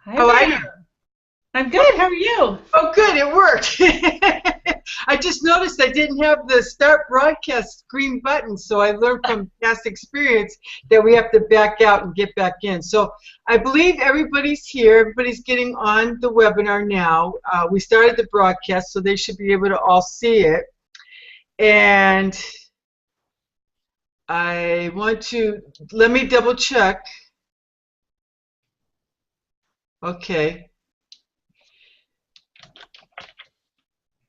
Hi How are you? there. I'm good. How are you? Oh, good. It worked. I just noticed I didn't have the start broadcast green button, so I learned from past experience that we have to back out and get back in. So I believe everybody's here. Everybody's getting on the webinar now. We started the broadcast, so they should be able to all see it. And I want to, let me double check. Okay.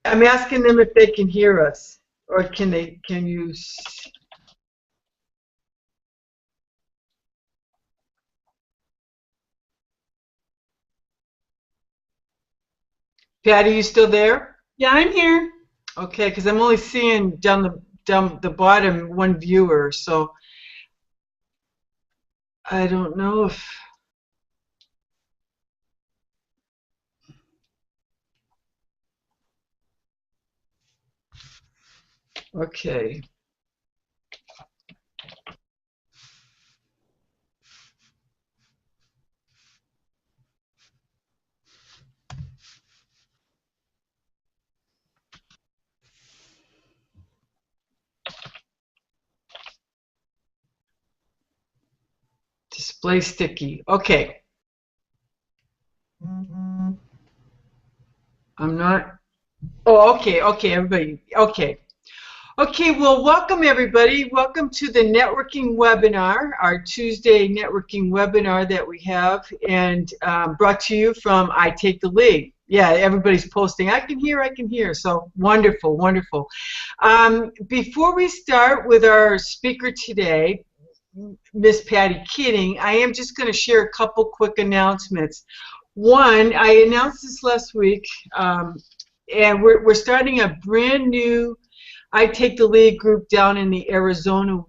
I'm asking them if they can hear us, or can you? Patty, you still there? Yeah, I'm here. Okay, because I'm only seeing down the bottom one viewer, so I don't know if. Okay. Display sticky. Okay. I'm not. Oh, okay, okay, everybody. Okay. Okay, well, welcome everybody. Welcome to the networking webinar, our Tuesday networking webinar that we have, and brought to you from I Take the Lead. Yeah, everybody's posting. I can hear. So wonderful, wonderful. Before we start with our speaker today, Miss Patti Keating, I am just going to share a couple quick announcements. One, I announced this last week, and we're starting a brand new I Take the Lead group down in the Arizona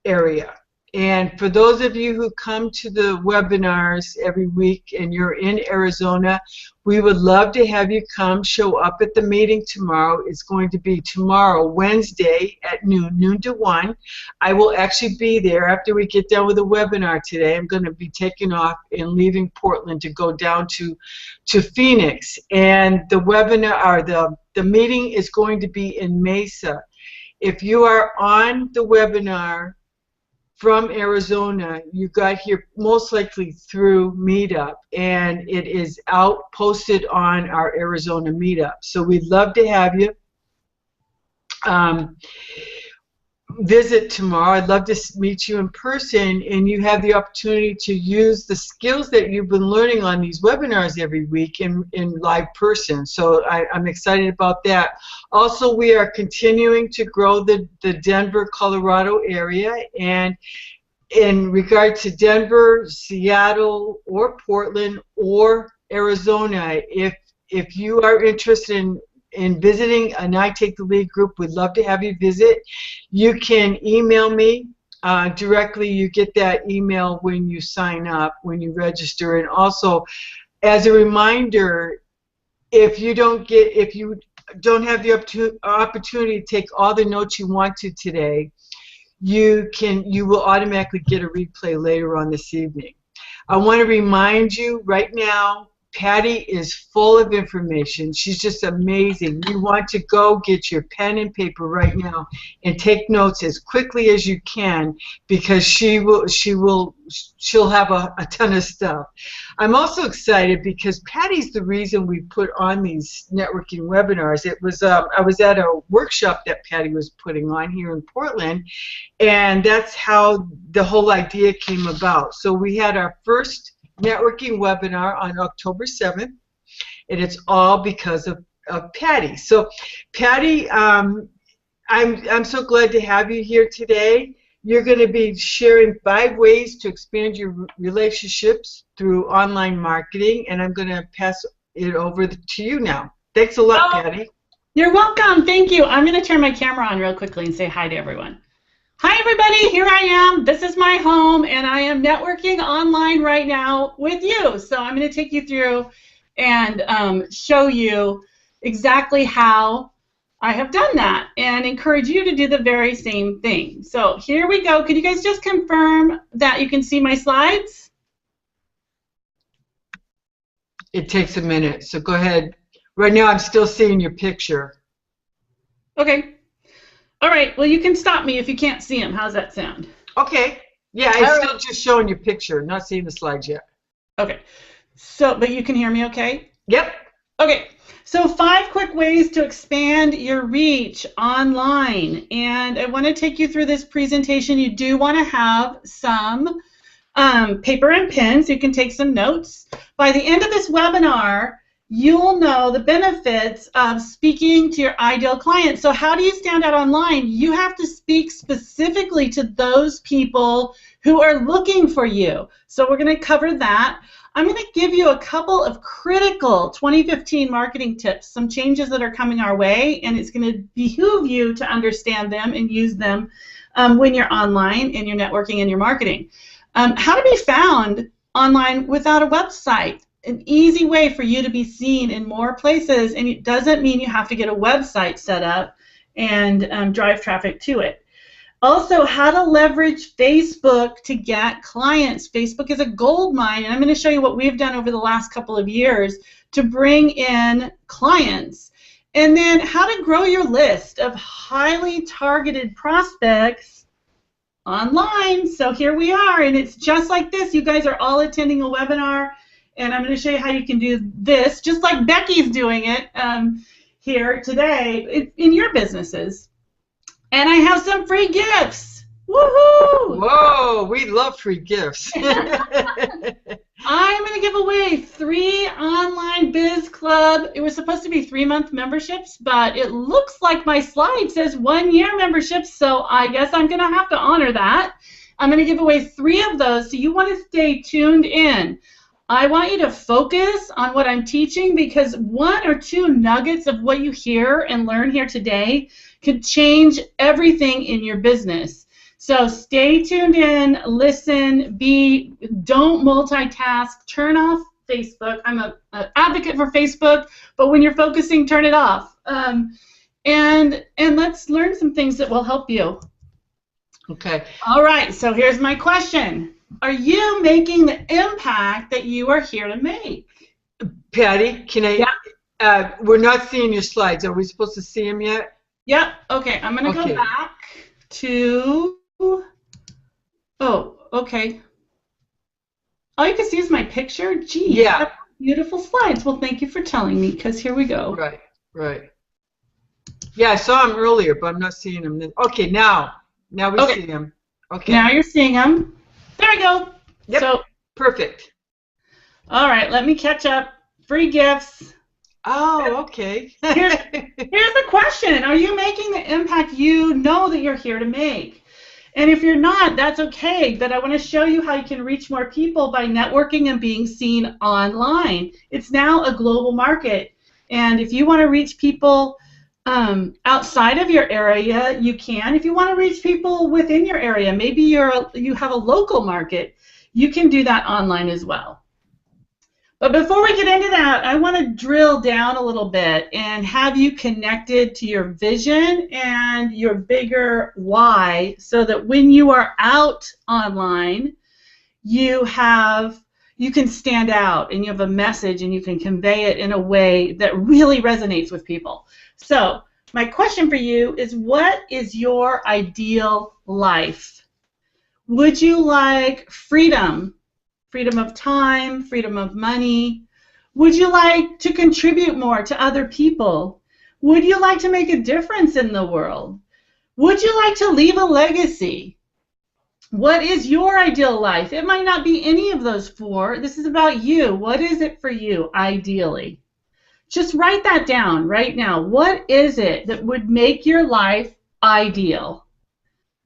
area. And for those of you who come to the webinars every week and you're in Arizona, we would love to have you come show up at the meeting tomorrow. It's going to be tomorrow, Wednesday at noon to 1. I will actually be there after we get done with the webinar today. I'm going to be taking off and leaving Portland to go down to Phoenix. And the webinar, or the meeting is going to be in Mesa. If you are on the webinar from Arizona, you got here most likely through Meetup, and it is out posted on our Arizona Meetup. So we'd love to have you visit tomorrow. I'd love to meet you in person, and you have the opportunity to use the skills that you've been learning on these webinars every week in live person. So I'm excited about that. Also, we are continuing to grow the Denver, Colorado area, and in regard to Denver, Seattle, or Portland, or Arizona, if you are interested in visiting an I Take the Lead group, we'd love to have you visit. You can email me directly. You get that email when you sign up, when you register. And also, as a reminder, if you don't have the opportunity to take all the notes you want to today, you will automatically get a replay later on this evening. I want to remind you right now, Patti is full of information. She's just amazing. You want to go get your pen and paper right now and take notes as quickly as you can, because she'll have a ton of stuff. I'm also excited because Patti's the reason we put on these networking webinars. It was I was at a workshop that Patti was putting on here in Portland, and that's how the whole idea came about. So we had our first networking webinar on October 7th, and it's all because of Patti. So Patti, I'm so glad to have you here today. You're going to be sharing 5 ways to expand your relationships through online marketing, and I'm going to pass it over to you now. Thanks a lot, Patti. You're welcome. Thank you. I'm going to turn my camera on real quickly and say hi to everyone. Hi everybody, here I am. This is my home, and I am networking online right now with you. So I'm going to take you through and show you exactly how I have done that and encourage you to do the very same thing. So here we go. Could you guys just confirm that you can see my slides? It takes a minute, so go ahead. Right now I'm still seeing your picture. Okay. All right. Well, you can stop me if you can't see them. How's that sound? Okay. Yeah, it's still just showing your picture, not seeing the slides yet. Okay. So, but you can hear me okay? Yep. Okay. So 5 quick ways to expand your reach online. And I want to take you through this presentation. You do want to have some paper and pen so you can take some notes. By the end of this webinar, you'll know the benefits of speaking to your ideal client. So how do you stand out online? You have to speak specifically to those people who are looking for you. So we're going to cover that. I'm going to give you a couple of critical 2015 marketing tips, some changes that are coming our way, and it's going to behoove you to understand them and use them when you're online in your networking and your marketing. How to be found online without a website. An easy way for you to be seen in more places, and it doesn't mean you have to get a website set up and drive traffic to it. Also, how to leverage Facebook to get clients. Facebook is a gold mine, and I'm going to show you what we've done over the last couple of years to bring in clients. And then how to grow your list of highly targeted prospects online. So here we are, and it's just like this. You guys are all attending a webinar, and I'm going to show you how you can do this, just like Becky's doing it here today in your businesses. And I have some free gifts. Woohoo! Whoa, we love free gifts. I'm going to give away 3 online biz club. It was supposed to be 3-month memberships, but it looks like my slide says 1-year memberships, so I guess I'm going to have to honor that. I'm going to give away 3 of those, so you want to stay tuned in. I want you to focus on what I'm teaching, because 1 or 2 nuggets of what you hear and learn here today could change everything in your business. So stay tuned in, listen, don't multitask, turn off Facebook. I'm an advocate for Facebook, but when you're focusing, turn it off. And let's learn some things that will help you. Okay. All right, so here's my question. Are you making the impact that you are here to make? Patti, can I? Yeah. We're not seeing your slides. Are we supposed to see them yet? Yep. Okay, I'm going to go back to... Oh, okay. All you can see is my picture? Gee, yeah. Beautiful slides. Well, thank you for telling me, because here we go. Right, right. Yeah, I saw them earlier, but I'm not seeing them. Okay, now we see them. Okay. Now you're seeing them. There we go. Yep. So, perfect. All right, let me catch up. Free gifts. Oh, okay. Here's the question. Are you making the impact you know that you're here to make? And if you're not, that's okay. But I want to show you how you can reach more people by networking and being seen online. It's now a global market. And if you want to reach people outside of your area, you can. If you want to reach people within your area, maybe you have a local market, you can do that online as well. But before we get into that, I want to drill down a little bit and have you connected to your vision and your bigger why, so that when you are out online, you can stand out and you have a message and you can convey it in a way that really resonates with people. So my question for you is, what is your ideal life? Would you like freedom? Freedom of time, freedom of money? Would you like to contribute more to other people? Would you like to make a difference in the world? Would you like to leave a legacy? What is your ideal life? It might not be any of those 4. This is about you. What is it for you, ideally? Just write that down right now. What is it that would make your life ideal?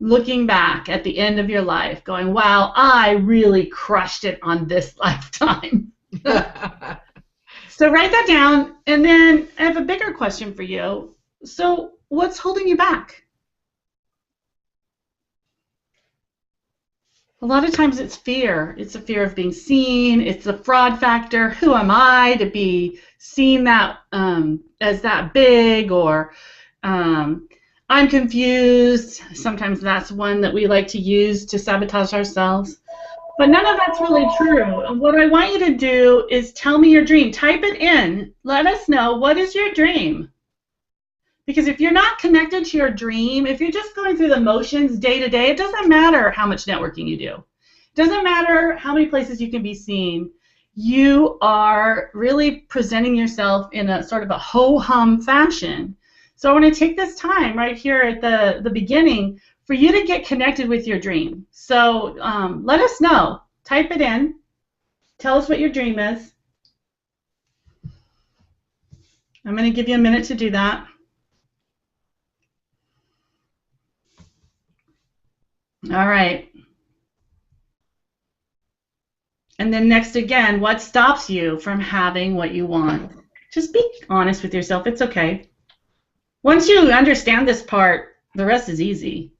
Looking back at the end of your life, going, wow, I really crushed it on this lifetime. So write that down, and then I have a bigger question for you. So what's holding you back? A lot of times it's fear. It's a fear of being seen. It's a fraud factor. Who am I to be seen that as that big? Or I'm confused. Sometimes that's one that we like to use to sabotage ourselves. But none of that's really true. And what I want you to do is tell me your dream. Type it in. Let us know, what is your dream? Because if you're not connected to your dream, if you're just going through the motions day to day, it doesn't matter how much networking you do. It doesn't matter how many places you can be seen. You are really presenting yourself in a sort of a ho-hum fashion. So I want to take this time right here at the beginning for you to get connected with your dream. So let us know. Type it in. Tell us what your dream is. I'm going to give you a minute to do that. All right. And then next again, what stops you from having what you want? Just be honest with yourself. It's okay. Once you understand this part, the rest is easy.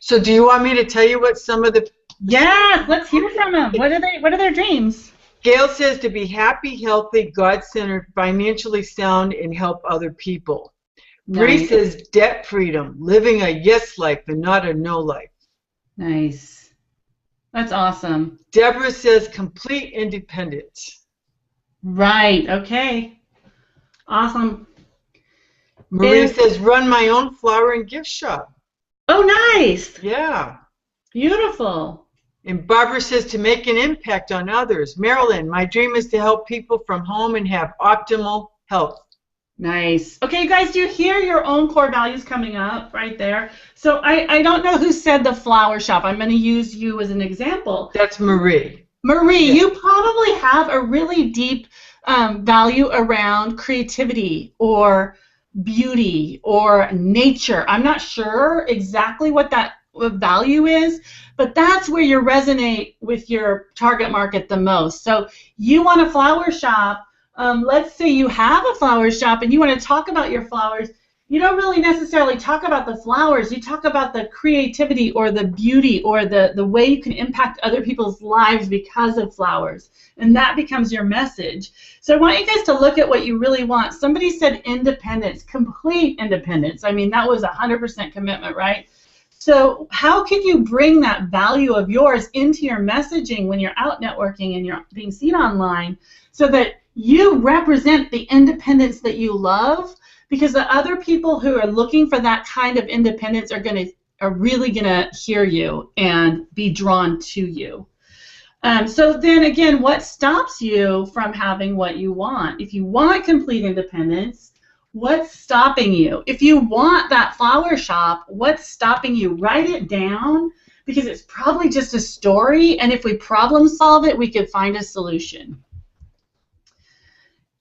So do you want me to tell you what some of the... Yes, let's hear from them. What are their dreams? Gail says to be happy, healthy, God-centered, financially sound, and help other people. Bree says debt freedom, living a yes life and not a no life. Nice. That's awesome. Deborah says complete independence. Right. Okay. Awesome. Maria says run my own flower and gift shop. Oh, nice. Yeah. Beautiful. And Barbara says to make an impact on others. Marilyn, my dream is to help people from home and have optimal health. Nice. Okay, you guys, do you hear your own core values coming up right there? So I don't know who said the flower shop. I'm going to use you as an example. That's Marie. Marie, yeah. You probably have a really deep value around creativity or beauty or nature. I'm not sure exactly what that value is, but that's where you resonate with your target market the most. So you want a flower shop. Let's say you have a flower shop and you want to talk about your flowers. You don't really necessarily talk about the flowers. You talk about the creativity or the beauty or the way you can impact other people's lives because of flowers. And that becomes your message. So I want you guys to look at what you really want. Somebody said independence, complete independence. I mean, that was 100% commitment, right? So how can you bring that value of yours into your messaging when you're out networking and you're being seen online so that you represent the independence that you love? Because the other people who are looking for that kind of independence are really gonna hear you and be drawn to you. So then again, what stops you from having what you want? If you want complete independence, what's stopping you? If you want that flower shop, what's stopping you? Write it down, because it's probably just a story, and if we problem solve it, we could find a solution.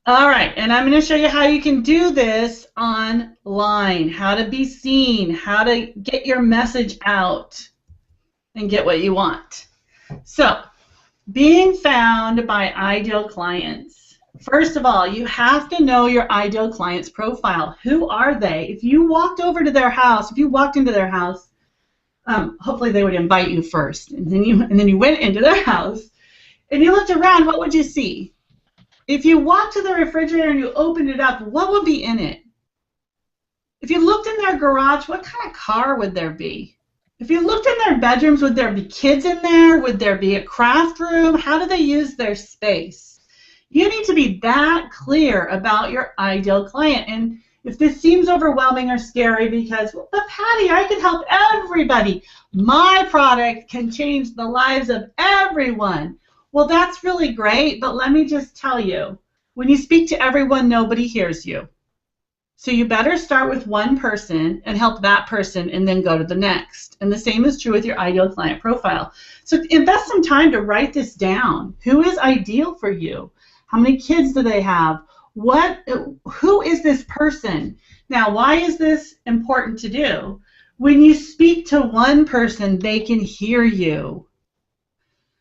All right, and I'm going to show you how you can do this online, how to be seen, how to get your message out and get what you want. So, being found by ideal clients. First of all, you have to know your ideal client's profile. Who are they? If you walked over to their house, if you walked into their house, hopefully they would invite you first, and then you went into their house, and you looked around, what would you see? If you walked to the refrigerator and you opened it up, what would be in it? If you looked in their garage, what kind of car would there be? If you looked in their bedrooms, would there be kids in there? Would there be a craft room? How do they use their space? You need to be that clear about your ideal client. And if this seems overwhelming or scary because, well, but Patti, I can help everybody. My product can change the lives of everyone. Well, that's really great, but let me just tell you, when you speak to everyone, nobody hears you. So you better start with one person and help that person and then go to the next. And the same is true with your ideal client profile. So invest some time to write this down. Who is ideal for you? How many kids do they have? Who is this person? Now, why is this important to do? When you speak to one person, they can hear you.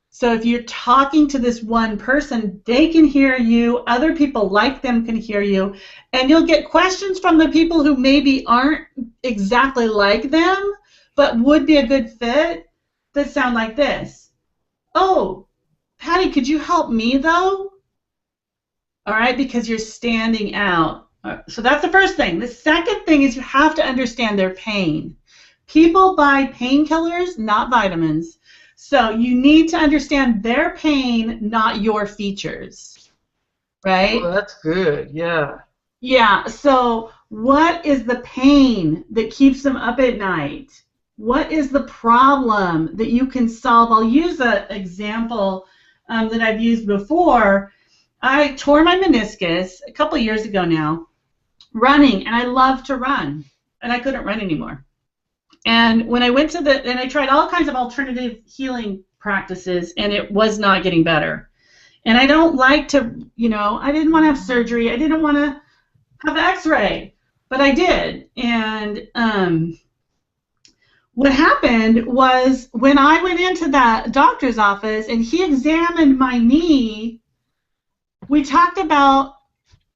So if you're talking to this one person, they can hear you, other people like them can hear you, and you'll get questions from the people who maybe aren't exactly like them, but would be a good fit, that sound like this. Oh, Patti, could you help me though? All right, because you're standing out. So that's the first thing. The second thing is you have to understand their pain. People buy painkillers, not vitamins. So you need to understand their pain, not your features, right? Oh, that's good. Yeah. Yeah, so what is the pain that keeps them up at night? What is the problem that you can solve? I'll use an example that I've used before. I tore my meniscus a couple years ago now running, and I love to run, and I couldn't run anymore. And when I went to and I tried all kinds of alternative healing practices, and it was not getting better. And I don't like to, I didn't want to have surgery. I didn't want to have x-ray, but I did. And what happened was when I went into that doctor's office and he examined my knee, we talked about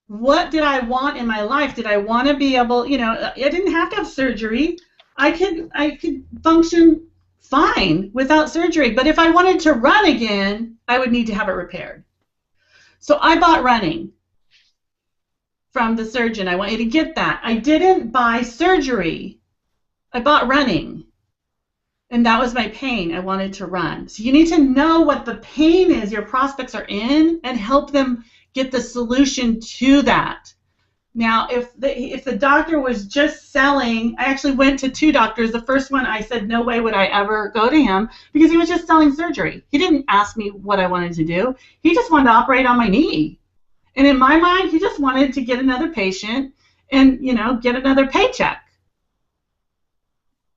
what did I want in my life. Did I want to be able, I didn't have to have surgery. I could function fine without surgery, but if I wanted to run again, I would need to have it repaired. So I bought running from the surgeon. I want you to get that. I didn't buy surgery. I bought running. And that was my pain. I wanted to run. So you need to know what the pain is your prospects are in and help them get the solution to that. Now, if the doctor was just selling, I actually went to 2 doctors. The first one, I said, no way would I ever go to him because he was just selling surgery. He didn't ask me what I wanted to do. He just wanted to operate on my knee. And in my mind, he just wanted to get another patient and, get another paycheck.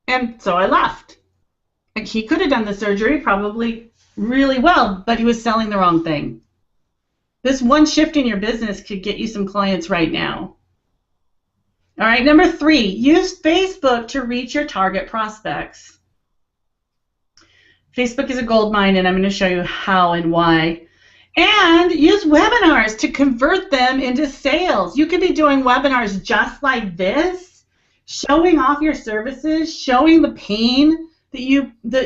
And so I left. And he could have done the surgery probably really well, but he was selling the wrong thing. This one shift in your business could get you some clients right now. All right, number 3, use Facebook to reach your target prospects. Facebook is a gold mine, and I'm going to show you how and why. And use webinars to convert them into sales. You could be doing webinars just like this, showing off your services, showing the pain that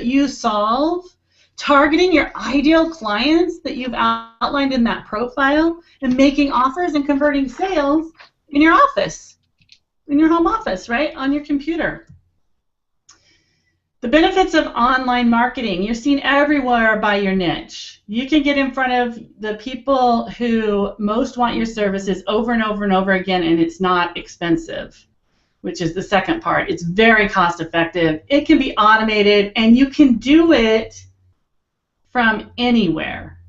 you solve, targeting your ideal clients that you've outlined in that profile, and making offers and converting sales in your office, in your home office, right, on your computer. The benefits of online marketing. You're seen everywhere by your niche. You can get in front of the people who most want your services over and over and over again, and it's not expensive, which is the second part. It's very cost effective. It can be automated, and you can do it from anywhere.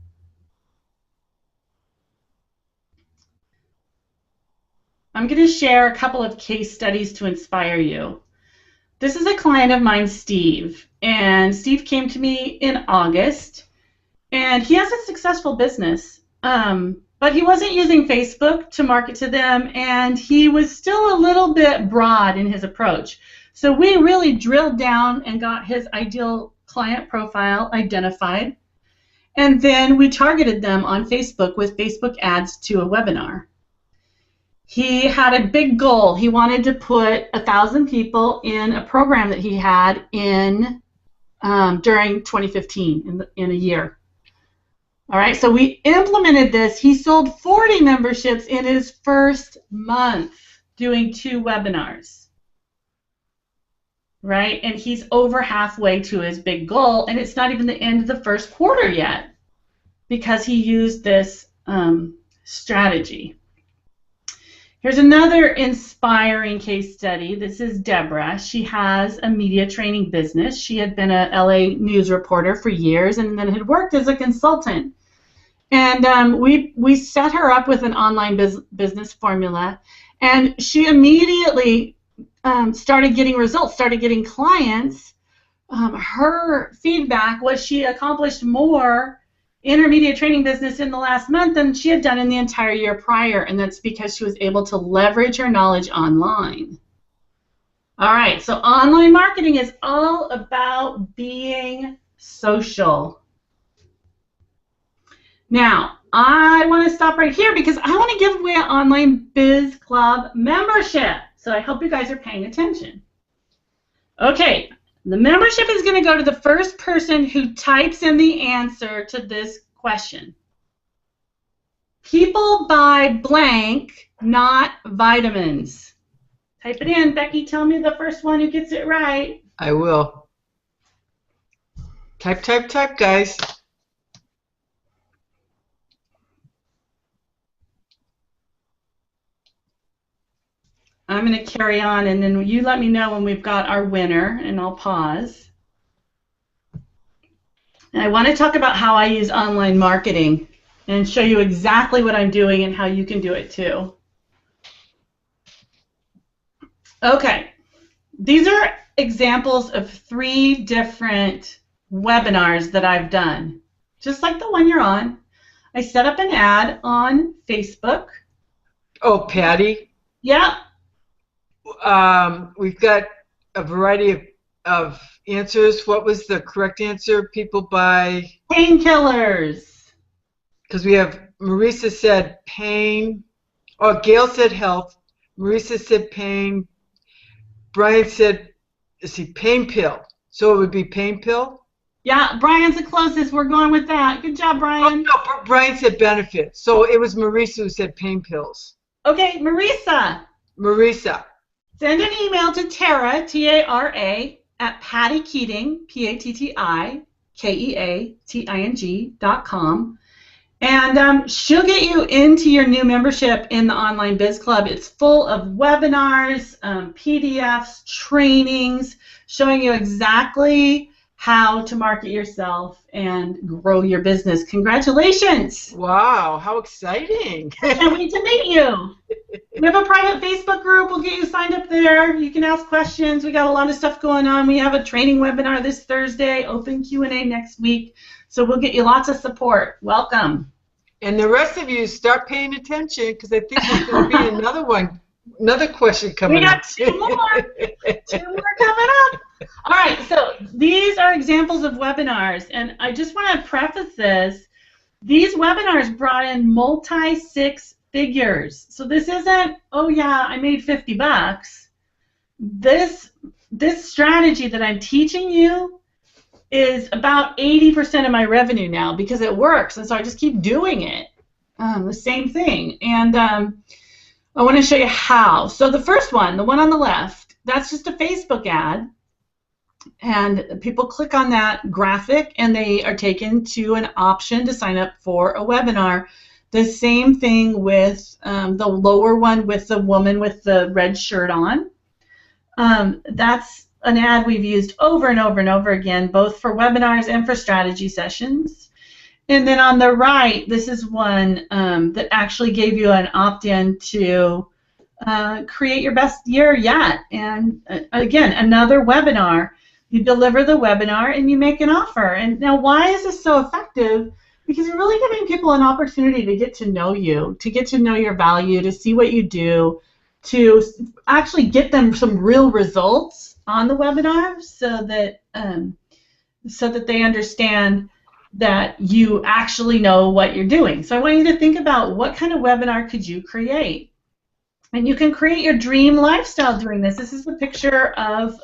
I'm going to share a couple of case studies to inspire you. This is a client of mine, Steve, and Steve came to me in August, and he has a successful business, but he wasn't using Facebook to market to them, and he was still a little bit broad in his approach. So we really drilled down and got his ideal client profile identified, and then we targeted them on Facebook with Facebook ads to a webinar. He had a big goal. He wanted to put 1,000 people in a program that he had in during 2015 in a year. All right, so we implemented this. He sold 40 memberships in his first month doing 2 webinars. Right, and he's over halfway to his big goal, and it's not even the end of the first quarter yet because he used this strategy. Here's another inspiring case study. This is Deborah. She has a media training business. She had been a LA news reporter for years and then had worked as a consultant. And we set her up with an online business formula, and she immediately started getting results, started getting clients. Her feedback was she accomplished more in her media training business in the last month than she had done in the entire year prior, and that's because she was able to leverage her knowledge online. All right, so online marketing is all about being social. Now, I want to stop right here because I want to give away an online biz club membership. So I hope you guys are paying attention. Okay, the membership is going to go to the first person who types in the answer to this question. People buy blank, not vitamins. Type it in. Becky, tell me the first one who gets it right. I will. Type, type, type, guys. I'm going to carry on, and then you let me know when we've got our winner, and I'll pause. And I want to talk about how I use online marketing and show you exactly what I'm doing and how you can do it too. Okay, these are examples of 3 different webinars that I've done. Just like the one you're on, I set up an ad on Facebook. Oh, Patty? Yeah. We've got a variety of answers. What was the correct answer? People buy painkillers. Because we have Marisa said pain. Oh, Gail said health. Marisa said pain. Brian said, let's see, pain pill. So it would be pain pill? Yeah, Brian's the closest. We're going with that. Good job, Brian. Oh, no, Brian said benefit. So it was Marisa who said pain pills. Okay, Marisa. Send an email to Tara, T-A-R-A, at Patti Keating, PattiKeating.com. And she'll get you into your new membership in the Online Biz Club. It's full of webinars, PDFs, trainings, showing you exactly how to market yourself and grow your business. Congratulations! Wow, how exciting! Can't wait to meet you. We have a private Facebook group. We'll get you signed up there. You can ask questions. We got a lot of stuff going on. We have a training webinar this Thursday, open Q&A next week. So we'll get you lots of support. Welcome. And the rest of you start paying attention because I think there's going to be another question coming up. We got 2 more. 2 more coming up. All right, so these are examples of webinars, and I just want to preface this. These webinars brought in multi-6 figures. So this isn't, oh yeah, I made $50. This strategy that I'm teaching you is about 80% of my revenue now because it works, and so I just keep doing it. The same thing. And I want to show you how. So the first one, the one on the left, that's just a Facebook ad. And people click on that graphic and they are taken to an option to sign up for a webinar. The same thing with the lower one with the woman with the red shirt on. That's an ad we've used over and over and over again, both for webinars and for strategy sessions. And then on the right, this is one that actually gave you an opt-in to create your best year yet. And again, another webinar. You deliver the webinar and you make an offer. And now why is this so effective? Because you're really giving people an opportunity to get to know you, to get to know your value, to see what you do, to actually get them some real results on the webinar so that they understand that you actually know what you're doing. So I want you to think about what kind of webinar could you create. And you can create your dream lifestyle doing this. This is a picture of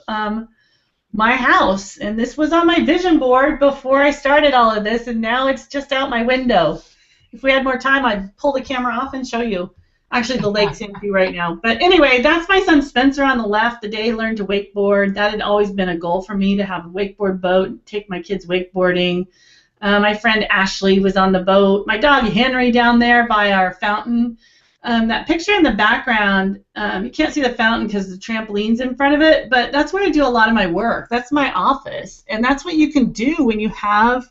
my house, and this was on my vision board before I started all of this, and now it's just out my window. If we had more time, I'd pull the camera off and show you. Actually, the lake's empty right now. But anyway, that's my son Spencer on the left, the day he learned to wakeboard. That had always been a goal for me, to have a wakeboard boat, take my kids wakeboarding. My friend Ashley was on the boat. My dog Henry down there by our fountain. That picture in the background, you can't see the fountain because the trampoline's in front of it, but that's where I do a lot of my work. That's my office, and that's what you can do when you have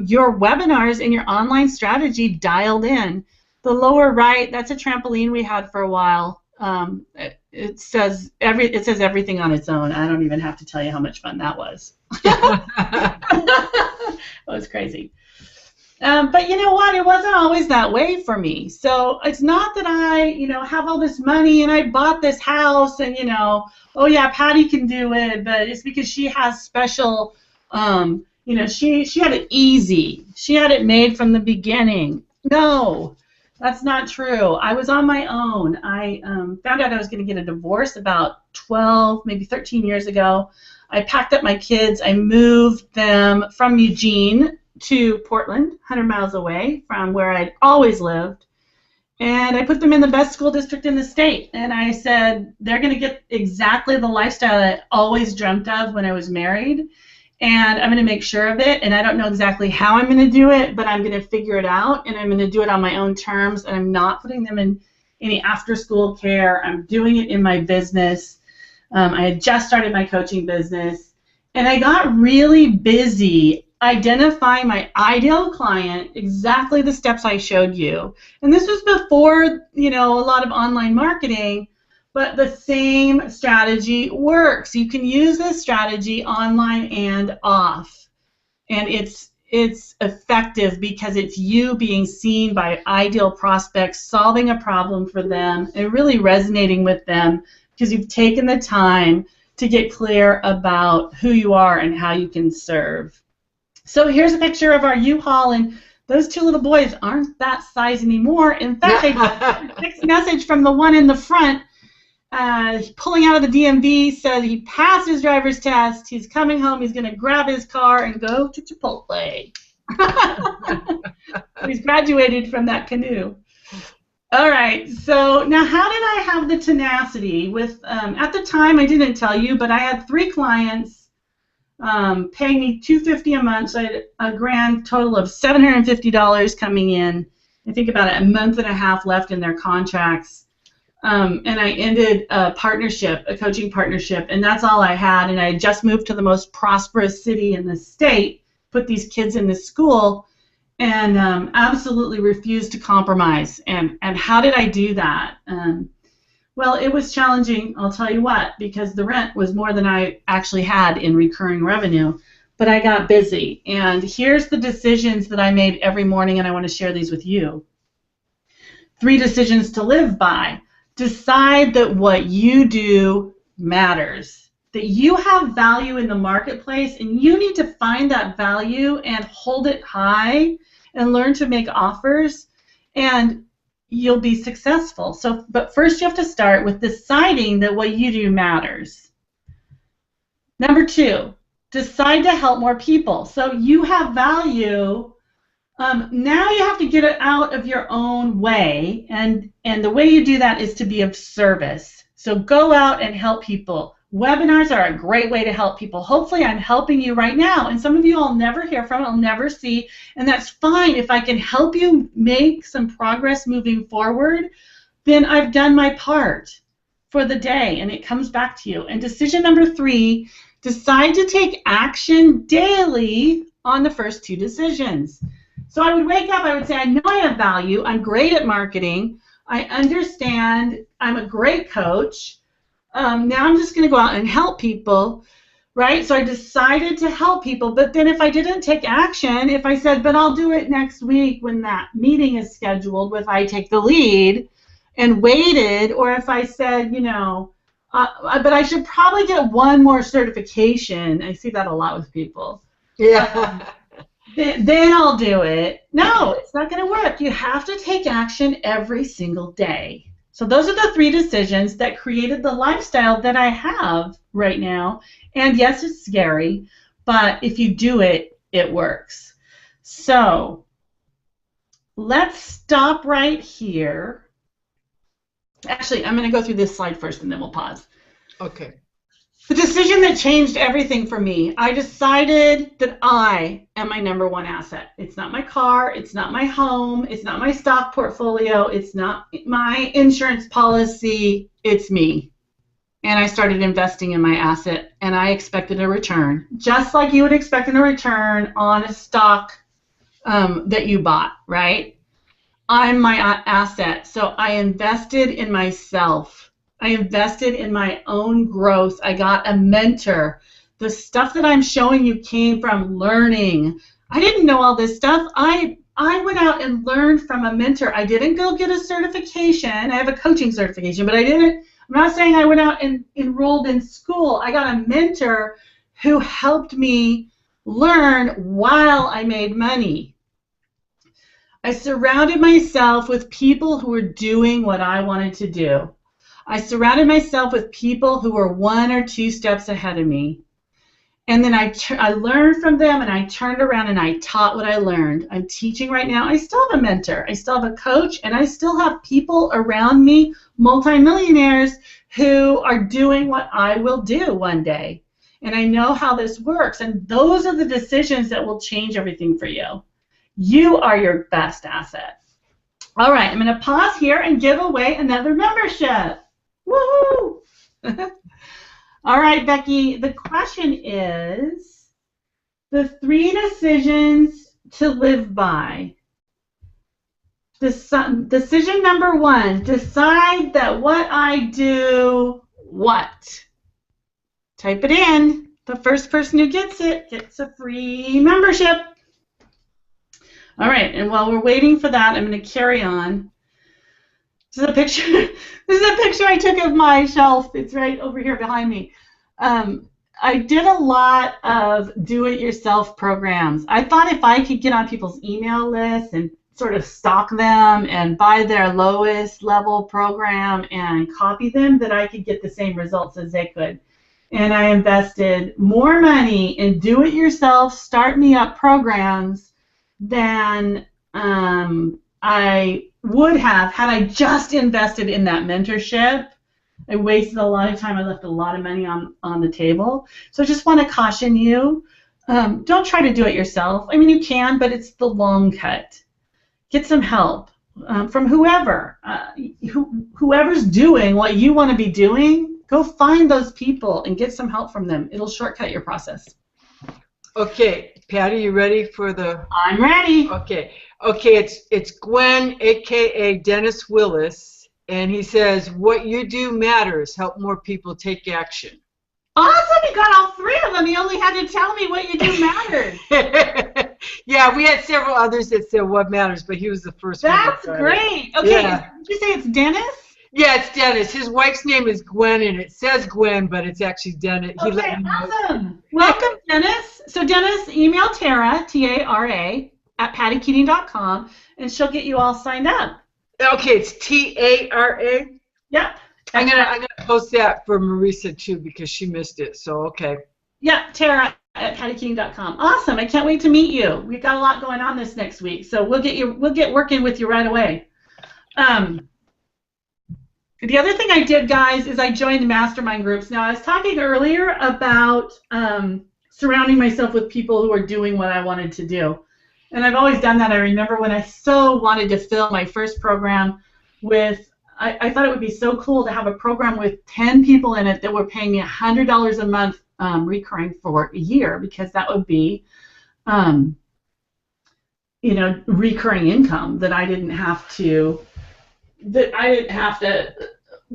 your webinars and your online strategy dialed in. The lower right, that's a trampoline we had for a while. It says everything on its own. I don't even have to tell you how much fun that was. That was crazy. But you know what? It wasn't always that way for me. So it's not that I, have all this money and I bought this house and, oh yeah, Patti can do it. But it's because she has special, she had it easy. She had it made from the beginning. No, that's not true. I was on my own. I found out I was going to get a divorce about 12, maybe 13 years ago. I packed up my kids. I moved them from Eugene to Portland, 100 miles away from where I'd always lived, and I put them in the best school district in the state, and I said they're going to get exactly the lifestyle I always dreamt of when I was married, and I'm going to make sure of it, and I don't know exactly how I'm going to do it, but I'm going to figure it out, and I'm going to do it on my own terms, and I'm not putting them in any after-school care. I'm doing it in my business. I had just started my coaching business, and I got really busy identifying my ideal client, exactly the steps I showed you. And this was before, a lot of online marketing, but the same strategy works. You can use this strategy online and off, and it's effective because it's you being seen by ideal prospects, solving a problem for them, and really resonating with them because you've taken the time to get clear about who you are and how you can serve. So here's a picture of our U-Haul, and those two little boys aren't that size anymore. In fact, I got a text message from the one in the front pulling out of the DMV, said he passed his driver's test, he's coming home, he's going to grab his car and go to Chipotle. He's graduated from that canoe. All right, so now how did I have the tenacity with, at the time I didn't tell you, but I had 3 clients paying me $250 a month, so I had a grand total of $750 coming in. I think about a month and a half left in their contracts. And I ended a partnership, a coaching partnership, and that's all I had. And I had just moved to the most prosperous city in the state, put these kids in this school, and absolutely refused to compromise. And how did I do that? Well, it was challenging, I'll tell you what, because the rent was more than I actually had in recurring revenue. But I got busy. And here's the decisions that I made every morning, and I want to share these with you. 3 decisions to live by. Decide that what you do matters, that you have value in the marketplace, and you need to find that value and hold it high and learn to make offers, and you'll be successful. So, but first you have to start with deciding that what you do matters. Number 2, decide to help more people. So you have value. Now you have to get it out of your own way, and the way you do that is to be of service. So go out and help people. Webinars are a great way to help people. Hopefully I'm helping you right now, and some of you I'll never hear from, I'll never see, and that's fine. If I can help you make some progress moving forward, then I've done my part for the day, and it comes back to you. And decision number 3, decide to take action daily on the first 2 decisions. So I would wake up, I would say, I know I have value, I'm great at marketing, I understand, I'm a great coach, now I'm just going to go out and help people, right? So I decided to help people, but then if I didn't take action, if I said, but I'll do it next week when that meeting is scheduled, if I take the lead and waited, or if I said, but I should probably get 1 more certification. I see that a lot with people. Yeah. Then I'll do it. No, it's not going to work. You have to take action every single day. So those are the 3 decisions that created the lifestyle that I have right now. And yes, it's scary, but if you do it, it works. So let's stop right here. Actually, I'm going to go through this slide first and then we'll pause. Okay. The decision that changed everything for me, I decided that I am my number 1 asset. It's not my car, it's not my home, it's not my stock portfolio, it's not my insurance policy, it's me. And I started investing in my asset, and I expected a return, just like you would expect a return on a stock that you bought, right? I'm my asset, so I invested in myself. I invested in my own growth. I got a mentor. The stuff that I'm showing you came from learning. I didn't know all this stuff. I went out and learned from a mentor. I didn't go get a certification. I have a coaching certification, but I'm not saying I went out and enrolled in school. I got a mentor who helped me learn while I made money. I surrounded myself with people who were doing what I wanted to do. I surrounded myself with people who were 1 or 2 steps ahead of me. And then I learned from them, and I turned around and I taught what I learned. I'm teaching right now. I still have a mentor. I still have a coach, and I still have people around me, multimillionaires, who are doing what I will do one day. and I know how this works, and those are the decisions that will change everything for you. You are your best asset. All right, I'm going to pause here and give away another membership. Woohoo! All right, Becky, the question is the 3 decisions to live by. Decision number 1, decide that what I do, what? Type it in. The first person who gets it gets a free membership. All right, and while we're waiting for that, I'm going to carry on. This is a picture. This is a picture I took of my shelf. It's right over here behind me. I did a lot of do-it-yourself programs. I thought if I could get on people's email lists and sort of stalk them and buy their lowest level program and copy them, that I could get the same results as they could. And I invested more money in do-it-yourself, start-me-up programs than I would have had I just invested in that mentorship. I wasted a lot of time. I left a lot of money on the table. So I just want to caution you, don't try to do it yourself. I mean, you can, but it's the long cut. Get some help from whoever. Whoever's doing what you want to be doing, go find those people and get some help from them. It'll shortcut your process. Okay, Patty, you ready for the... I'm ready. Okay, it's Gwen, a.k.a. Dennis Willis, and he says, what you do matters. Help more people take action. Awesome, you got all 3 of them. You only had to tell me what you do matters. Yeah, we had several others that said what matters, but he was the first one. That's great. Okay, yeah. Did you say it's Dennis? Yeah, it's Dennis. His wife's name is Gwen, and it says Gwen, but it's actually Dennis. Okay, awesome. Welcome, Dennis. So, Dennis, email Tara, T-A-R-A, at PattiKeating.com, and she'll get you all signed up. Okay, it's T-A-R-A? Yep. I'm gonna post that for Marisa, too, because she missed it, so okay. Yep, Tara at PattiKeating.com. Awesome. I can't wait to meet you. We've got a lot going on this next week, so we'll get working with you right away. The other thing I did, guys, is I joined mastermind groups. Now, I was talking earlier about surrounding myself with people who are doing what I wanted to do. And I've always done that. I remember when I so wanted to fill my first program with, I thought it would be so cool to have a program with 10 people in it that were paying me $100 a month recurring for a year, because that would be, recurring income that I didn't have to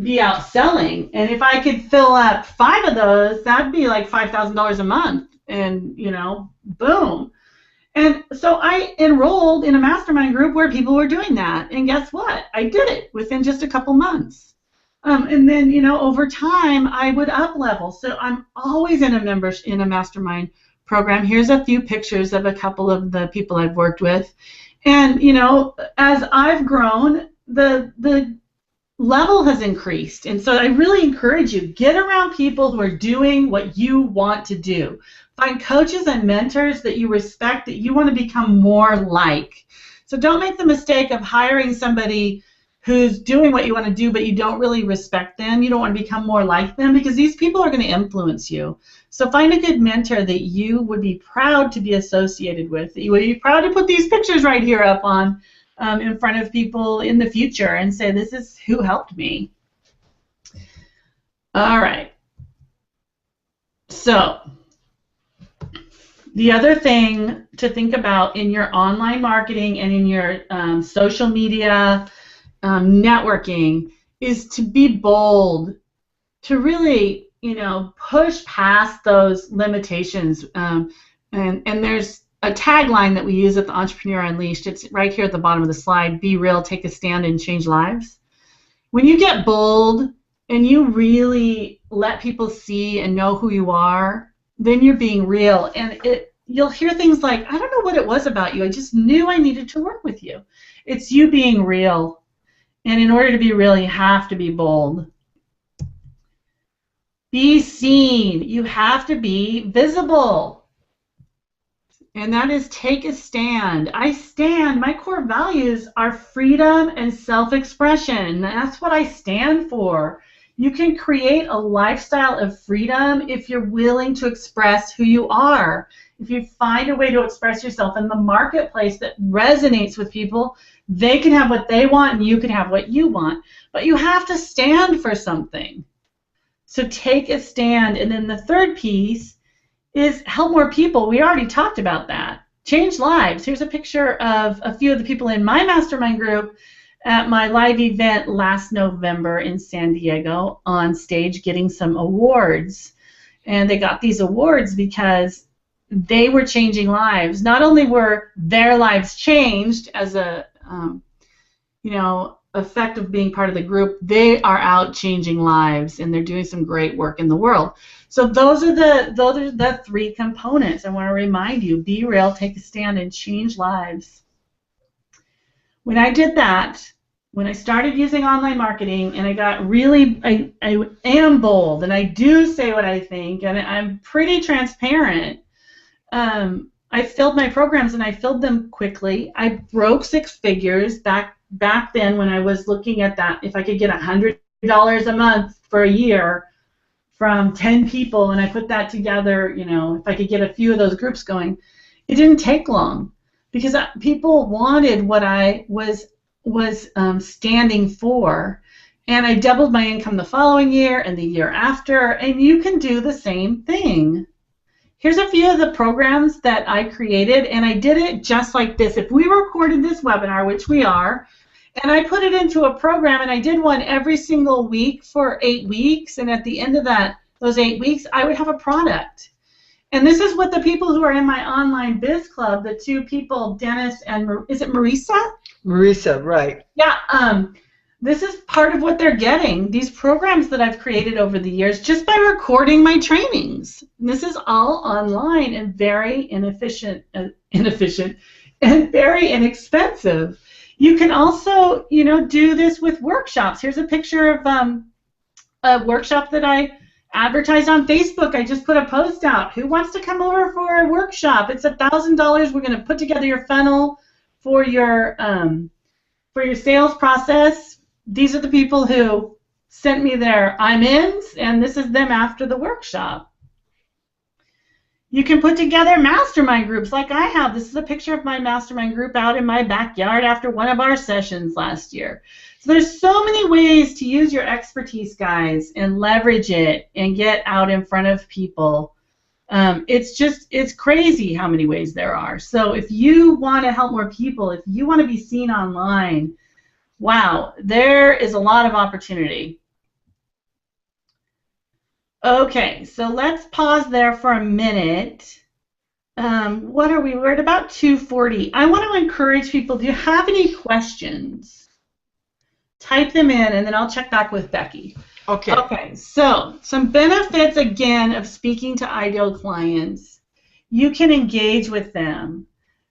be out selling. And if I could fill up 5 of those, that'd be like $5,000 a month, and boom. And so I enrolled in a mastermind group where people were doing that, and guess what? I did it within just a couple months. And then over time I would up level. So I'm always in a mastermind program. Here's a few pictures of a couple of the people I've worked with, and as I've grown, the level has increased. And so I really encourage you, get around people who are doing what you want to do. Find coaches and mentors that you respect, that you want to become more like. So don't make the mistake of hiring somebody who's doing what you want to do, but you don't really respect them. You don't want to become more like them, because these people are going to influence you. So find a good mentor that you would be proud to be associated with, that you would be proud to put these pictures right here up on in front of people in the future and say, this is who helped me. All right. So the other thing to think about in your online marketing and in your social media networking is to be bold, to really, push past those limitations. And there's a tagline that we use at the Entrepreneur Unleashed. It's right here at the bottom of the slide: be real, take a stand, and change lives. When you get bold and you really let people see and know who you are, then you're being real. And you'll hear things like, I don't know what it was about you, I just knew I needed to work with you. It's you being real. And in order to be real, you have to be bold. Be seen. You have to be visible. And that is take a stand. I stand. My core values are freedom and self-expression. That's what I stand for. You can create a lifestyle of freedom if you're willing to express who you are. If you find a way to express yourself in the marketplace that resonates with people, they can have what they want and you can have what you want. But you have to stand for something. So take a stand. And then the third piece is help more people. We already talked about that. Change lives. Here's a picture of a few of the people in my mastermind group at my live event last November in San Diego on stage getting some awards. And they got these awards because they were changing lives. Not only were their lives changed as a effect of being part of the group, they are out changing lives and they're doing some great work in the world. So those are the three components. I want to remind you: be real, take a stand, and change lives. When I did that, when I started using online marketing, and I got really, I am bold, and I do say what I think, and I'm pretty transparent. I filled my programs, and I filled them quickly. I broke six figures back then when I was looking at that. If I could get $100 a month for a year from 10 people, and I put that together, if I could get a few of those groups going, it didn't take long because people wanted what I was standing for, and I doubled my income the following year and the year after, and you can do the same thing. Here's a few of the programs that I created, and I did it just like this. If we recorded this webinar, which we are, and I put it into a program, and I did one every single week for 8 weeks, and at the end of those 8 weeks, I would have a product. And this is what the people who are in my online biz club, the two people, Dennis and, is it Marisa? Marisa, right. Yeah, this is part of what they're getting, these programs that I've created over the years just by recording my trainings. And this is all online and very inefficient and very inexpensive. You can also, do this with workshops. Here's a picture of a workshop that I advertised on Facebook. I just put a post out. Who wants to come over for a workshop? It's $1,000. We're going to put together your funnel for your sales process. These are the people who sent me their I'm-ins, and this is them after the workshop. You can put together mastermind groups like I have. This is a picture of my mastermind group out in my backyard after one of our sessions last year. So there's so many ways to use your expertise, guys, and leverage it and get out in front of people. It's crazy how many ways there are. So if you want to help more people, if you want to be seen online, wow, there is a lot of opportunity. Okay, so let's pause there for a minute. What are we? We're at about 2:40. I want to encourage people, do you have any questions? Type them in, and then I'll check back with Becky. Okay. Okay, so some benefits, again, of speaking to ideal clients. You can engage with them.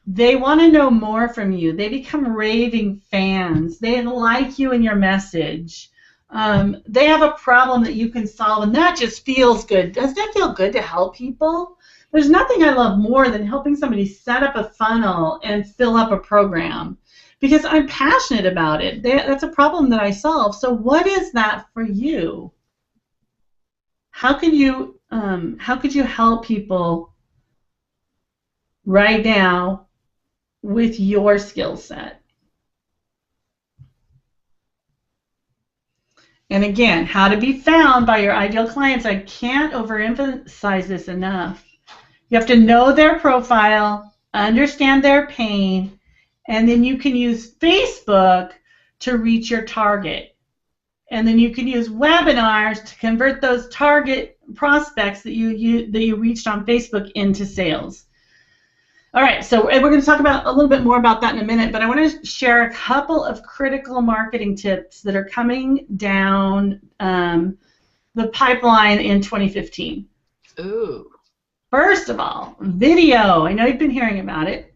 They want to know more from you. They become raving fans. They like you and your message. They have a problem that you can solve, and that just feels good. Doesn't it feel good to help people? There's nothing I love more than helping somebody set up a funnel and fill up a program, because I'm passionate about it. That's a problem that I solve. So what is that for you? How could you help people right now with your skill set? And again, how to be found by your ideal clients. I can't overemphasize this enough. You have to know their profile, understand their pain, and then you can use Facebook to reach your target. And then you can use webinars to convert those target prospects that you reached on Facebook into sales. All right, so we're going to talk about a little bit more about that in a minute, but I want to share a couple of critical marketing tips that are coming down the pipeline in 2015. Ooh. First of all, video. I know you've been hearing about it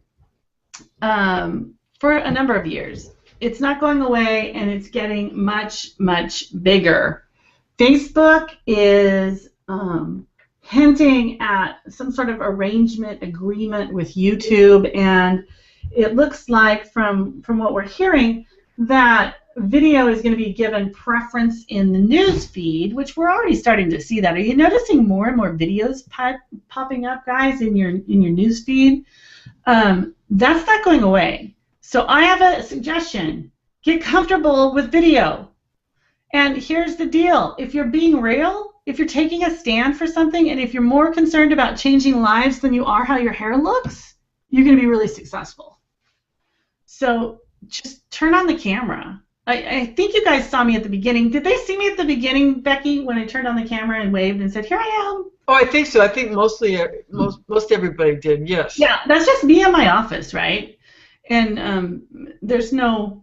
for a number of years. It's not going away, and it's getting much, much bigger. Facebook is hinting at some sort of agreement with YouTube, and it looks like from what we're hearing that video is going to be given preference in the news feed, which we're already starting to see that. Are you noticing more and more videos popping up, guys, in your news feed? That's not going away. So I have a suggestion. Get comfortable with video. And here's the deal. If you're being real, if you're taking a stand for something, and if you're more concerned about changing lives than you are how your hair looks, you're going to be really successful. So just turn on the camera. I think you guys saw me at the beginning. Did they see me at the beginning, Becky, when I turned on the camera and waved and said, "Here I am"? Oh, I think so. I think mostly most everybody did. Yes. Yeah, that's just me in my office, right? And there's no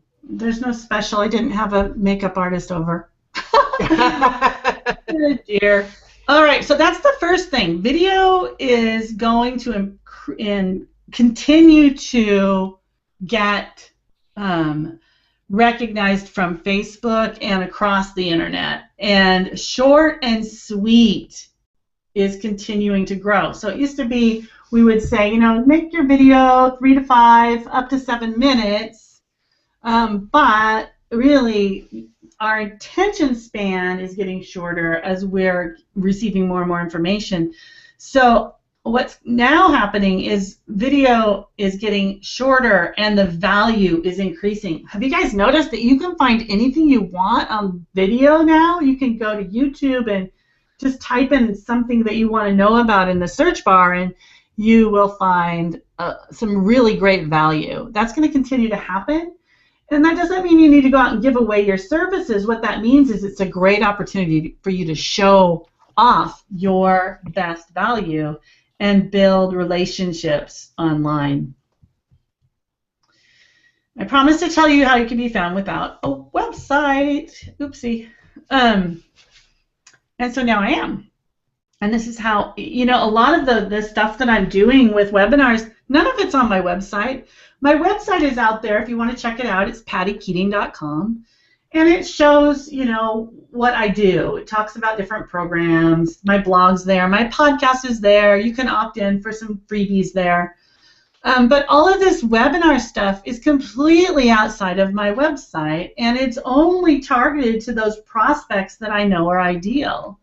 special. I didn't have a makeup artist over. Oh, dear. All right, so that's the first thing. Video is going to continue to get recognized from Facebook and across the internet. And short and sweet is continuing to grow. So it used to be, we would say, you know, make your video 3 to 5, up to 7 minutes. But really, our attention span is getting shorter as we're receiving more and more information. So what's now happening is video is getting shorter and the value is increasing. Have you guys noticed that you can find anything you want on video now? You can go to YouTube and just type in something that you want to know about in the search bar, and you will find some really great value. That's going to continue to happen. And that doesn't mean you need to go out and give away your services. What that means is it's a great opportunity for you to show off your best value and build relationships online. I promised to tell you how you can be found without a website. Oopsie. And so now I am. And this is how, you know, a lot of the stuff that I'm doing with webinars, none of it's on my website. My website is out there if you want to check it out. It's pattikeating.com. And it shows, you know, what I do. It talks about different programs. My blog's there. My podcast is there. You can opt in for some freebies there. But all of this webinar stuff is completely outside of my website, and it's only targeted to those prospects that I know are ideal.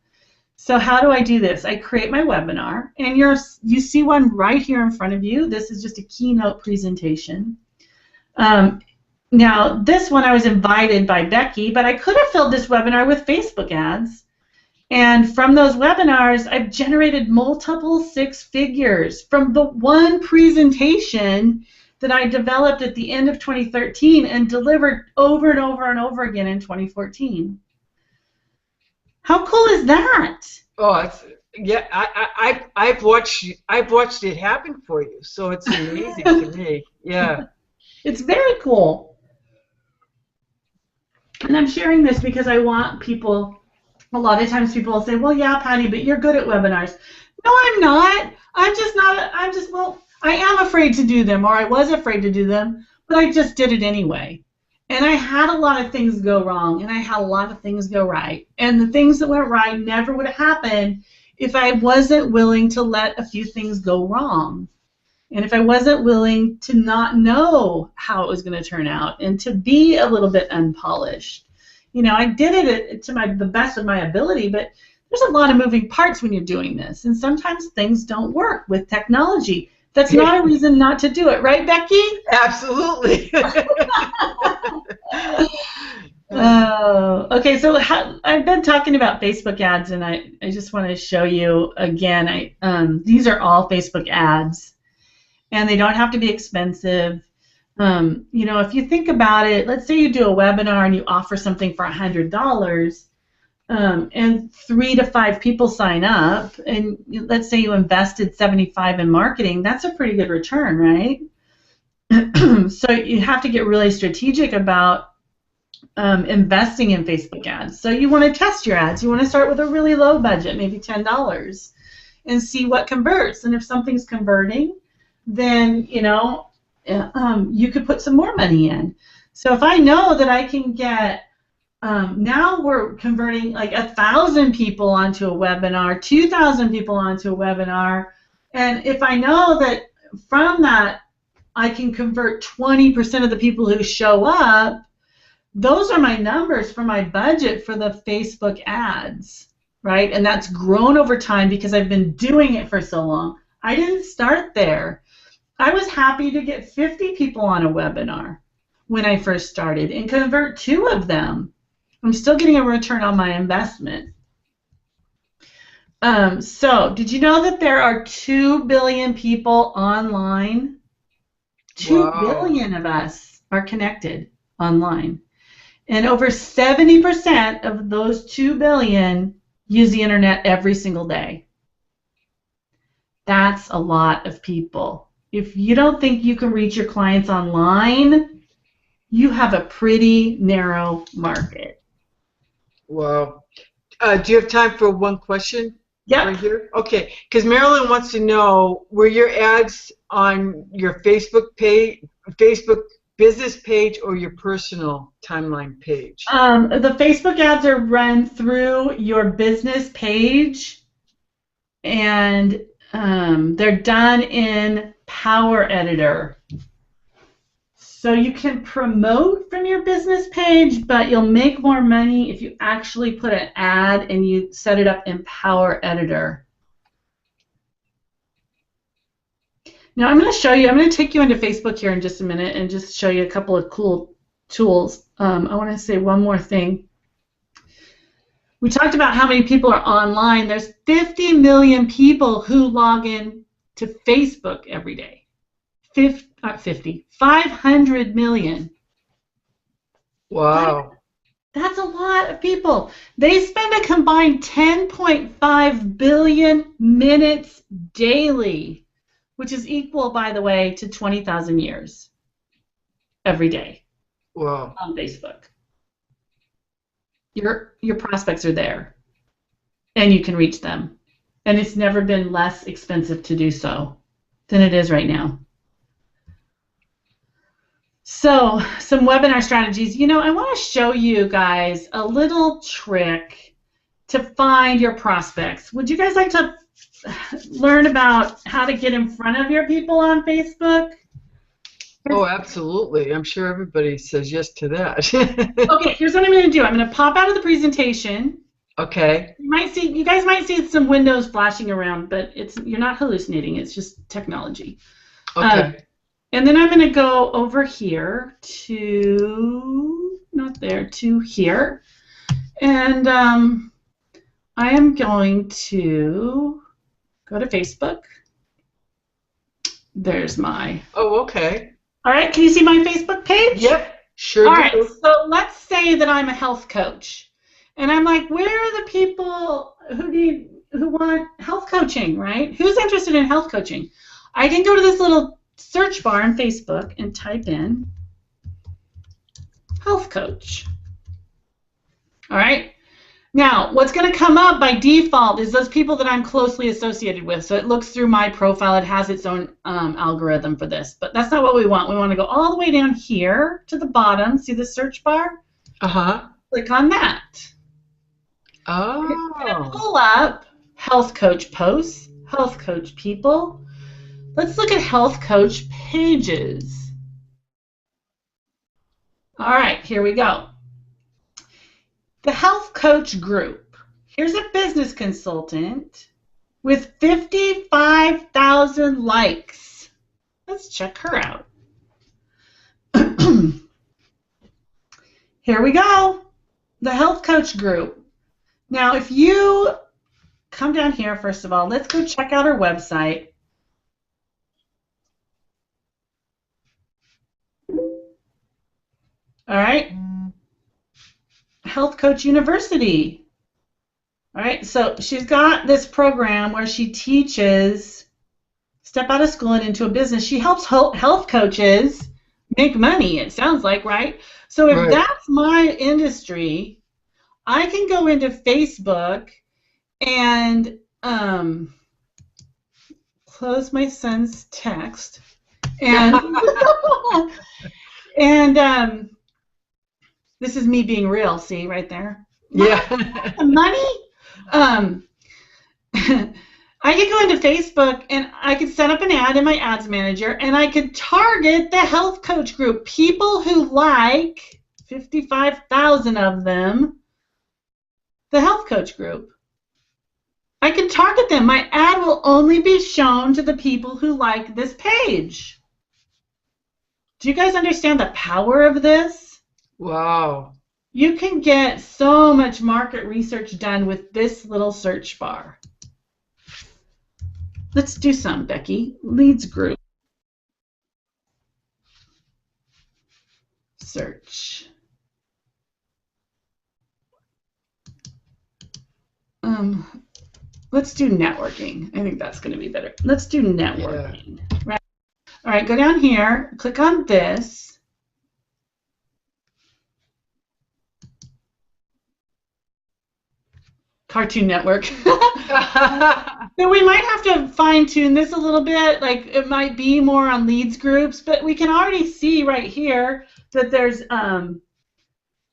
So how do I do this? I create my webinar, and you see one right here in front of you. This is just a keynote presentation. Now, this one I was invited by Becky, but I could have filled this webinar with Facebook ads. And from those webinars, I've generated multiple 6 figures from the one presentation that I developed at the end of 2013 and delivered over and over and over again in 2014. How cool is that? Oh, it's, yeah, I've watched it happen for you, so it's amazing to me. Yeah. It's very cool. And I'm sharing this because I want people, a lot of times people will say, well, yeah, Patti, but you're good at webinars. No, I'm not. Well, I am afraid to do them, or I was afraid to do them, but I just did it anyway. And I had a lot of things go wrong, and I had a lot of things go right. And the things that went right never would have happened if I wasn't willing to let a few things go wrong. And if I wasn't willing to not know how it was going to turn out and to be a little bit unpolished. You know, I did it to the best of my ability, but there's a lot of moving parts when you're doing this. And sometimes things don't work with technology. That's not a reason not to do it. Right, Becky? Absolutely. Oh, okay, so I've been talking about Facebook ads, and I just want to show you again. These are all Facebook ads, and they don't have to be expensive. You know, if you think about it, let's say you do a webinar and you offer something for $100, and 3 to 5 people sign up, and let's say you invested $75 in marketing, that's a pretty good return, right? So you have to get really strategic about investing in Facebook ads. So you want to test your ads. You want to start with a really low budget, maybe $10, and see what converts. And if something's converting, then, you know, you could put some more money in. So if I know that I can get, now we're converting like 1,000 people onto a webinar, 2,000 people onto a webinar, and if I know that from that I can convert 20% of the people who show up, those are my numbers for my budget for the Facebook ads, right? And that's grown over time because I've been doing it for so long. I didn't start there. I was happy to get 50 people on a webinar when I first started and convert 2 of them. I'm still getting a return on my investment. So, did you know that there are 2 billion people online? 2 billion of us are connected online. And over 70% of those 2 billion use the internet every single day. That's a lot of people. If you don't think you can reach your clients online, you have a pretty narrow market. Wow. Do you have time for one question? Yep. Right here? Okay, because Marilyn wants to know, were your ads on your Facebook page, Facebook business page, or your personal timeline page? The Facebook ads are run through your business page, and they're done in Power Editor. So you can promote from your business page, but you'll make more money if you actually put an ad and you set it up in Power Editor. Now I'm going to show you, I'm going to take you into Facebook here in just a minute and just show you a couple of cool tools. I want to say one more thing. We talked about how many people are online. There's 50 million people who log in to Facebook every day. 500 million. Wow. That's a lot of people. They spend a combined 10.5 billion minutes daily, which is equal, by the way, to 20,000 years every day. Wow. On Facebook. Your prospects are there, and you can reach them. And it's never been less expensive to do so than it is right now. So, some webinar strategies. You know, I want to show you guys a little trick to find your prospects. Would you guys like to learn about how to get in front of your people on Facebook? Oh, absolutely. I'm sure everybody says yes to that. Okay, here's what I'm going to do. I'm going to pop out of the presentation. Okay. You guys might see some windows flashing around, but you're not hallucinating. It's just technology. Okay. And then I'm going to go over here to, not there, to here. And I am going to go to Facebook. There's my... Oh, okay. All right, can you see my Facebook page? Yep, sure All do. right, so let's say that I'm a health coach. And I'm like, where are the people who want health coaching, right? Who's interested in health coaching? I can go to this little search bar on Facebook and type in health coach. All right. Now, what's going to come up by default is those people that I'm closely associated with. So it looks through my profile. It has its own algorithm for this. But that's not what we want. We want to go all the way down here to the bottom. See the search bar? Uh-huh. Click on that. Oh. It's going to pull up health coach posts, health coach people. Let's look at health coach pages. All right, here we go. The health coach group. Here's a business consultant with 55,000 likes. Let's check her out. Here we go. The health coach group. Now, if you come down here, first of all, let's go check out her website. All right. Health Coach University. All right, so she's got this program where she teaches step out of school and into a business. She helps health coaches make money, it sounds like, right? So if that's my industry, I can go into Facebook and close my son's text and and this is me being real, see right there? Yeah. Money? I could go into Facebook and I could set up an ad in my ads manager and I could target the health coach group, people who like 55,000 of them, the health coach group. I can target them. My ad will only be shown to the people who like this page. Do you guys understand the power of this? Wow. You can get so much market research done with this little search bar. Let's do some, Becky. Leads group. Search. Let's do networking. I think that's going to be better. Let's do networking. Yeah. Right. All right, go down here, click on this. Cartoon Network. So we might have to fine-tune this a little bit. Like, it might be more on leads groups, but we can already see right here that there's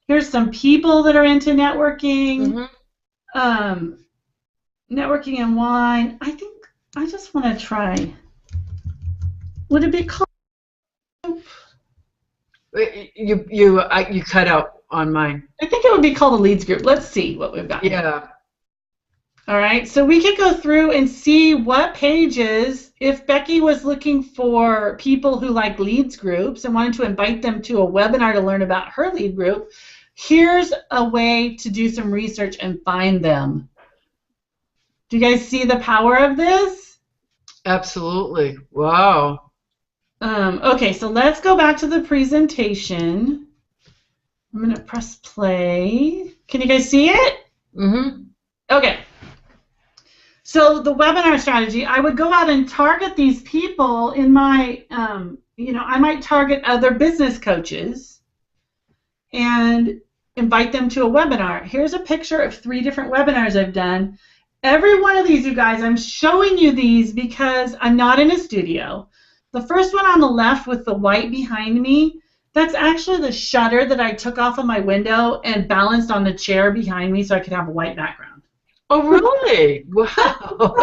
here's some people that are into networking. Mm-hmm. Networking and wine. I think I just want to try. Would it be called? You cut out on mine. I think it would be called a leads group. Let's see what we've got. Yeah. All right. So we could go through and see what pages, if Becky was looking for people who like leads groups and wanted to invite them to a webinar to learn about her lead group, here's a way to do some research and find them. Do you guys see the power of this? Absolutely. Wow. Okay, so let's go back to the presentation. I'm going to press play. Can you guys see it? Mm-hmm. Okay. So the webinar strategy, I would go out and target these people in my, I might target other business coaches and invite them to a webinar. Here's a picture of 3 different webinars I've done. Every one of these, you guys, I'm showing you these because I'm not in a studio. The first one on the left with the white behind me, that's actually the shutter that I took off of my window and balanced on the chair behind me so I could have a white background. Oh, really? Wow.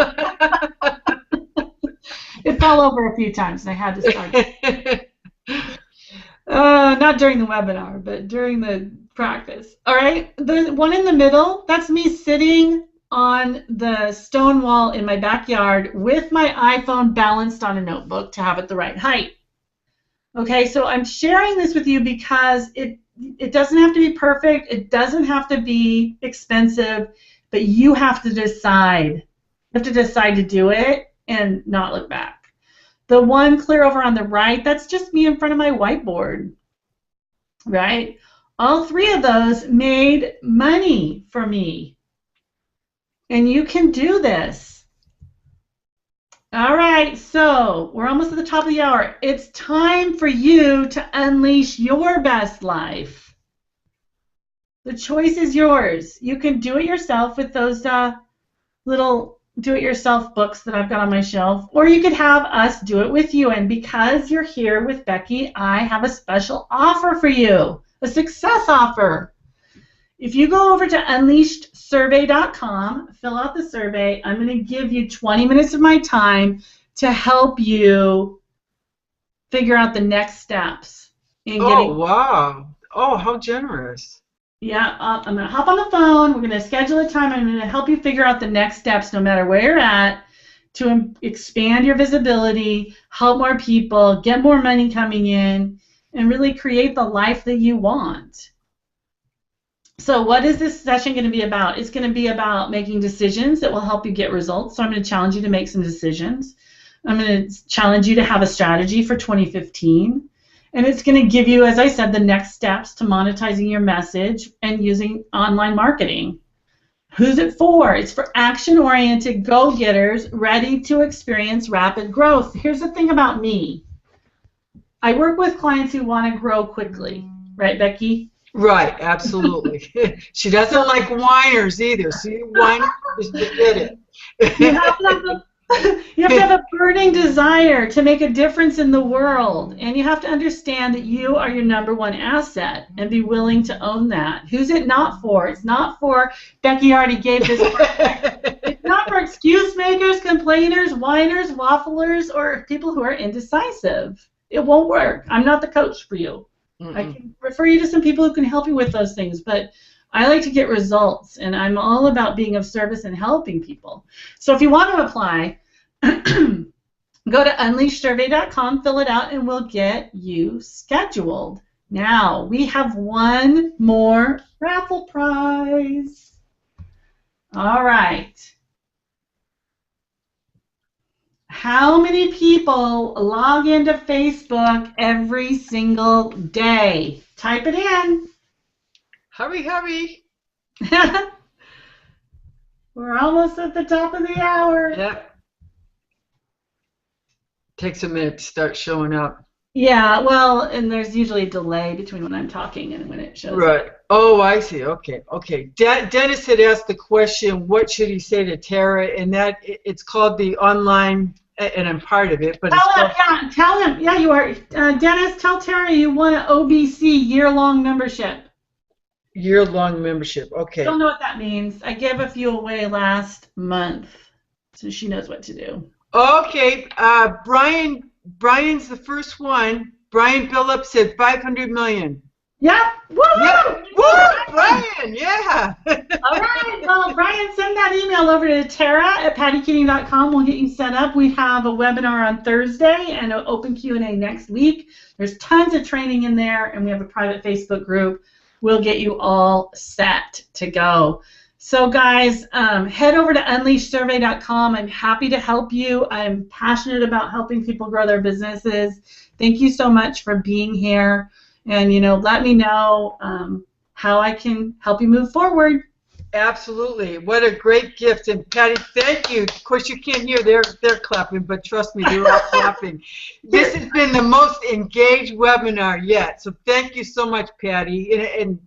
It fell over a few times and I had to start it. Not during the webinar, but during the practice. All right, the one in the middle, that's me sitting on the stone wall in my backyard with my iPhone balanced on a notebook to have it the right height. Okay, so I'm sharing this with you because it doesn't have to be perfect, it doesn't have to be expensive, but you have to decide. You have to decide to do it and not look back. The one clear over on the right, that's just me in front of my whiteboard, right? All 3 of those made money for me. And you can do this. All right, so we're almost at the top of the hour. It's time for you to unleash your best life. The choice is yours. You can do it yourself with those little do-it-yourself books that I've got on my shelf, or you could have us do it with you. And because you're here with Becky, I have a special offer for you, a success offer. If you go over to unleashedsurvey.com, fill out the survey, I'm going to give you 20 minutes of my time to help you figure out the next steps. Oh, wow. Oh, how generous. Yeah, I'm going to hop on the phone. We're going to schedule a time. I'm going to help you figure out the next steps no matter where you're at to expand your visibility, help more people, get more money coming in, and really create the life that you want. So what is this session going to be about? It's going to be about making decisions that will help you get results. So I'm going to challenge you to make some decisions. I'm going to challenge you to have a strategy for 2015. And it's going to give you, as I said, the next steps to monetizing your message and using online marketing. Who's it for? It's for action-oriented go-getters ready to experience rapid growth. Here's the thing about me. I work with clients who want to grow quickly. Right, Becky? Right, absolutely. She doesn't like whiners either. See, whiners, get it. You have to have a burning desire to make a difference in the world, and you have to understand that you are your #1 asset and be willing to own that. Who's it not for? It's not for, Becky already gave this. It's not for excuse makers, complainers, whiners, wafflers, or people who are indecisive. It won't work. I'm not the coach for you. I can refer you to some people who can help you with those things, but I like to get results, and I'm all about being of service and helping people. So if you want to apply, go to unleashsurvey.com, fill it out, and we'll get you scheduled. Now, we have one more raffle prize. All right. How many people log into Facebook every single day? Type it in. Hurry, hurry. We're almost at the top of the hour. Yep. Takes a minute to start showing up. Yeah, well, and there's usually a delay between when I'm talking and when it shows Right. up. Oh, I see. Okay. Okay. Dennis had asked the question, what should he say to Tara? And that it's called the online, and I'm part of it, but Tell him. Yeah, you are. Dennis, tell Tara you want an OBC year-long membership. Year-long membership. Okay. I don't know what that means. I gave a few away last month, so she knows what to do. Okay. Brian's the first one. Brian Phillips said 500 million. Yep. Woo! Yep. Woo! Brian, yeah. All right. Well, Brian, send that email over to Tara at PattiKeating.com. We'll get you set up. We have a webinar on Thursday and an open Q&A next week. There's tons of training in there, and we have a private Facebook group. We'll get you all set to go. So, guys, head over to unleashsurvey.com. I'm happy to help you. I'm passionate about helping people grow their businesses. Thank you so much for being here. And, let me know how I can help you move forward. Absolutely. What a great gift. And Patti, thank you. Of course, you can't hear they're clapping, but trust me, they're all clapping. This has been the most engaged webinar yet. So thank you so much, Patti.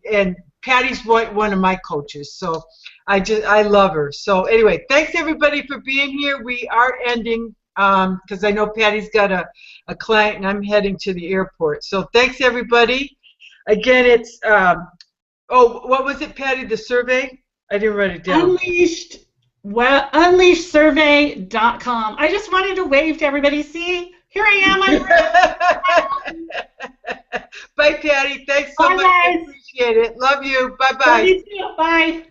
And Patti's one of my coaches. So I love her. So anyway, thanks everybody for being here. We are ending because I know Patti's got a client and I'm heading to the airport. So thanks everybody. Again, it's what was it, Patti? The survey? I didn't write it down. Unleashsurvey.com. I just wanted to wave to everybody. See, here I am. Bye, Patti. Thanks so much. Guys. I appreciate it. Love you. Bye-bye. Love you too. Bye.